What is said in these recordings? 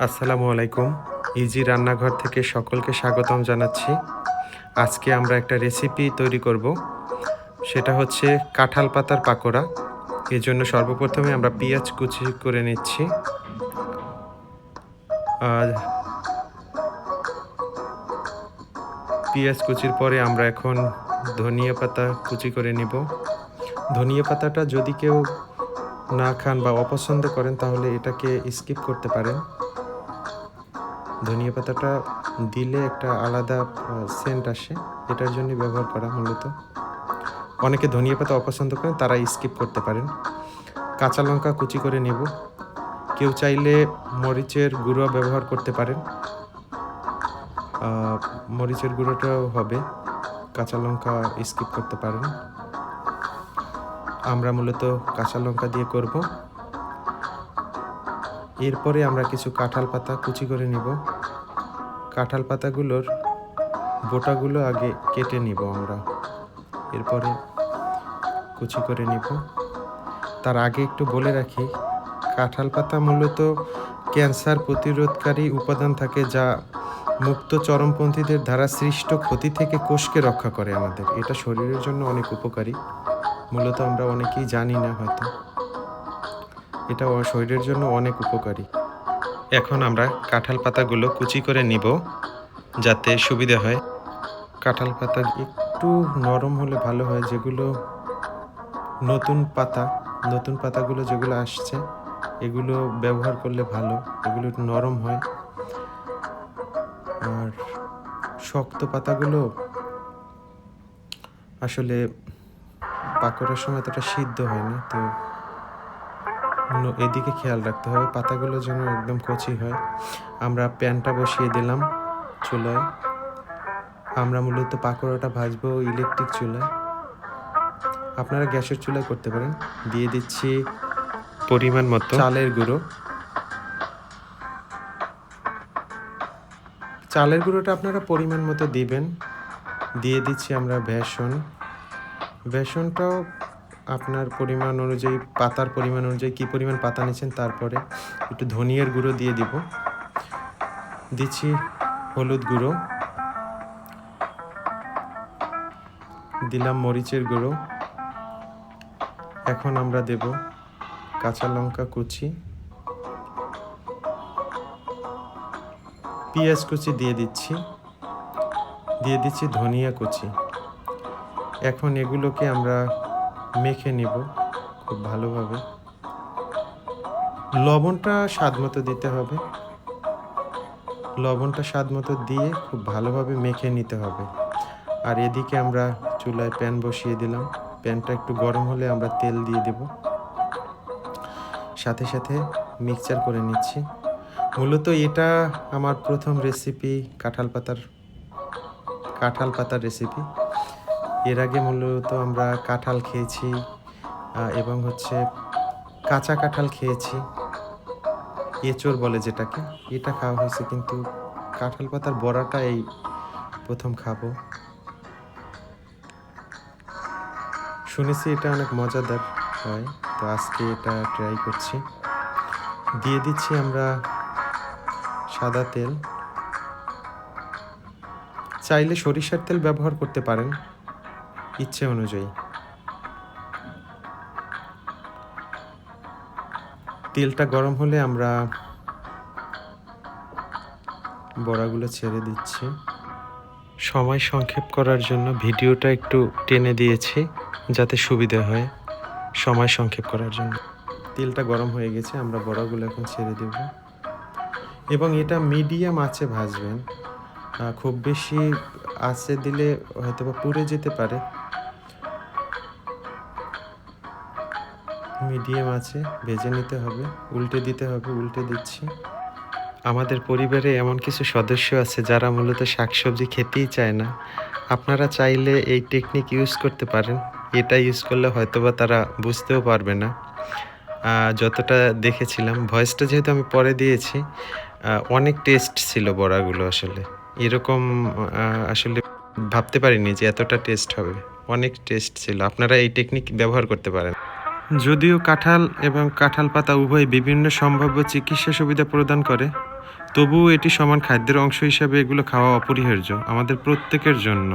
আসসালামু আলাইকুম। ইজি রান্নাঘর থেকে সকলকে স্বাগতম জানাচ্ছি। আজকে আমরা একটা রেসিপি তৈরি করব। সেটা হচ্ছে কাঁঠাল পাতার পাকোড়া। এজন্য সর্বপ্রথমে আমরা পেঁয়াজ কুচি করে নিচ্ছি। আর পেঁয়াজ কুচির পরে আমরা এখন ধনিয়া পাতা কুচি করে নিব। ধনিয়া পাতাটা যদি কেউ না খান বা অপছন্দ করেন তাহলে এটাকে স্কিপ করতে পারেন। ধনিয়া পাতাটা দিলে একটা আলাদা সেন্ট আসে, এটার জন্যই ব্যবহার করা মূলত। অনেকে ধনিয়া পাতা অপছন্দ করেন, তারা স্কিপ করতে পারেন। কাঁচা লঙ্কা কুচি করে নেব। কেউ চাইলে মরিচের গুঁড়ো ব্যবহার করতে পারেন, মরিচের গুঁড়োটাও হবে। কাঁচা লঙ্কা স্কিপ করতে পারেন। আমরা মূলত কাঁচা লঙ্কা দিয়ে করব। এরপরে আমরা কিছু কাঁঠাল পাতা কুচি করে নিব। কাঁঠাল পাতাগুলোর বোটাগুলো আগে কেটে নিব আমরা, এরপরে কুচি করে নিব। তার আগে একটু বলে রাখি, কাঁঠাল পাতা মূলত ক্যান্সার প্রতিরোধকারী উপাদান থাকে, যা মুক্ত চরমপন্থীদের দ্বারা সৃষ্ট ক্ষতি থেকে কোষকে রক্ষা করে আমাদের। এটা শরীরের জন্য অনেক উপকারী। মূলত আমরা অনেকেই জানি না হয়তো, এটা শরীরের জন্য অনেক উপকারী। এখন আমরা কাঁঠাল পাতাগুলো কুচি করে নিব যাতে সুবিধা হয়। কাঁঠাল পাতা একটু নরম হলে ভালো হয়। যেগুলো নতুন পাতাগুলো যেগুলো আসছে, এগুলো ব্যবহার করলে ভালো। এগুলো একটু নরম হয়। আর শক্ত পাতাগুলো আসলে পাকোড়ার সময় এতটা সিদ্ধ হয় না, তো এদিকে খেয়াল রাখতে হবে পাতাগুলো যেন একদম কচি হয়। আমরা প্যানটা বসিয়ে দিলাম চুলায়। আমরা মূলত পাকোড়াটা ভাজবো ইলেকট্রিক চুলায়, আপনারা গ্যাসের চুলায় করতে পারেন। দিয়ে দিচ্ছি পরিমাণ মতো চালের গুঁড়ো। চালের গুঁড়োটা আপনারা পরিমাণ মতো দিবেন। দিয়ে দিচ্ছি আমরা বেসনটাও আপনার পরিমাণ অনুযায়ী, পাতার পরিমাণ অনুযায়ী কী পরিমাণ পাতা নিচ্ছেন, তারপরে একটু ধনিয়ার গুঁড়ো দিয়ে দিব। দিচ্ছি হলুদ গুঁড়ো, দিলাম মরিচের গুঁড়ো। এখন আমরা দেব কাঁচা লঙ্কা কুচি, পেঁয়াজ কুচি দিয়ে দিচ্ছি ধনিয়া কুচি। এখন এগুলোকে আমরা মেখে নিব খুব ভালোভাবে। লবণটা স্বাদ মতো দিতে হবে। লবণটা স্বাদ মতো দিয়ে খুব ভালোভাবে মেখে নিতে হবে। আর এদিকে আমরা চুলায় প্যান বসিয়ে দিলাম। প্যানটা একটু গরম হলে আমরা তেল দিয়ে দেব। সাথে সাথে মিক্সচার করে নিচ্ছি। মূলত এটা আমার প্রথম রেসিপি, কাঁঠাল পাতার রেসিপি। এর আগে মূলত আমরা কাঁঠাল খেয়েছি এবং কাঁচা কাঁঠাল খেয়েছি, এঁচড় বলে যেটাকে, এটা খাওয়া হয়েছে। কিন্তু কাঁঠাল পাতার বড়াটা এই প্রথম খাবো। শুনেছি এটা অনেক মজাদার হয়, তো আজকে এটা ট্রাই করছি। দিয়ে দিচ্ছি আমরা সাদা তেল। চাইলে সরিষার তেল ব্যবহার করতে পারেন ইচ্ছে অনুযায়ী। তেলটা গরম হলে আমরা বড়াগুলো ছেড়ে দিচ্ছি। সময় সংক্ষেপ করার জন্য ভিডিওটা একটু টেনে দিয়েছি যাতে সুবিধা হয় সময় সংক্ষেপ করার জন্য। তেলটা গরম হয়ে গেছে, আমরা বড়াগুলো এখন ছেড়ে দেব এবং এটা মিডিয়াম আঁচে ভাজবেন। খুব বেশি আঁচে দিলে হয়তো বা পুড়ে যেতে পারে। মিডিয়াম আঁচে ভেজে নিতে হবে, উল্টে দিতে হবে। উল্টে দিচ্ছি। আমাদের পরিবারে এমন কিছু সদস্য আছে যারা মূলত শাকসবজি খেতেই চায় না। আপনারা চাইলে এই টেকনিক ইউজ করতে পারেন। এটা ইউজ করলে হয়তোবা তারা বুঝতেও পারবে না। যতটা দেখেছিলাম, ভয়েসটা যেহেতু আমি পরে দিয়েছি, অনেক টেস্ট ছিল বড়াগুলো। আসলে এরকম আসলে ভাবতে পারিনি যে এতটা টেস্ট হবে। অনেক টেস্ট ছিল। আপনারা এই টেকনিক ব্যবহার করতে পারেন। যদিও কাঁঠাল এবং কাঁঠাল পাতা উভয় বিভিন্ন সম্ভাব্য চিকিৎসা সুবিধা প্রদান করে, তবুও এটি সমান খাদ্যের অংশ হিসাবে এগুলো খাওয়া অপরিহার্য আমাদের প্রত্যেকের জন্য।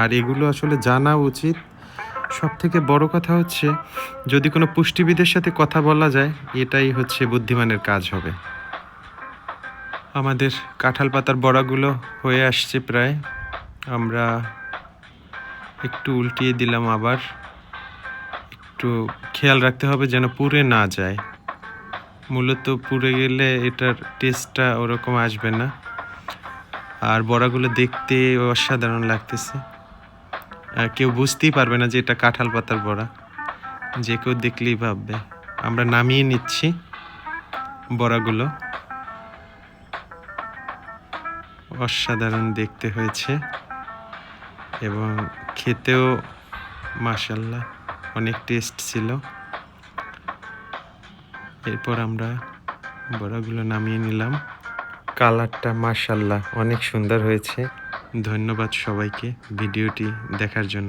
আর এগুলো আসলে জানা উচিত। সবথেকে বড় কথা হচ্ছে, যদি কোনো পুষ্টিবিদের সাথে কথা বলা যায়, এটাই হচ্ছে বুদ্ধিমানের কাজ হবে। আমাদের কাঁঠাল পাতার বড়াগুলো হয়ে আসছে প্রায়। আমরা একটু উল্টিয়ে দিলাম, আবার একটু খেয়াল রাখতে হবে যেন পুড়ে না যায়। মূলত পুড়ে গেলে এটার টেস্টটা ওরকম আসবে না। আর বড়াগুলো দেখতে অসাধারণ লাগতেছে, কেউ বুঝতেই পারবে না যে এটা কাঁঠাল পাতার বড়া, যে কেউ দেখলেই ভাববে। আমরা নামিয়ে নিচ্ছি বড়াগুলো। অসাধারণ দেখতে হয়েছে এবং খেতেও মাশাআল্লাহ অনেক টেস্ট ছিল। এরপর আমরা বড়াগুলো নামিয়ে নিলাম। কালারটা মাশাআল্লাহ অনেক সুন্দর হয়েছে। ধন্যবাদ সবাইকে ভিডিওটি দেখার জন্য।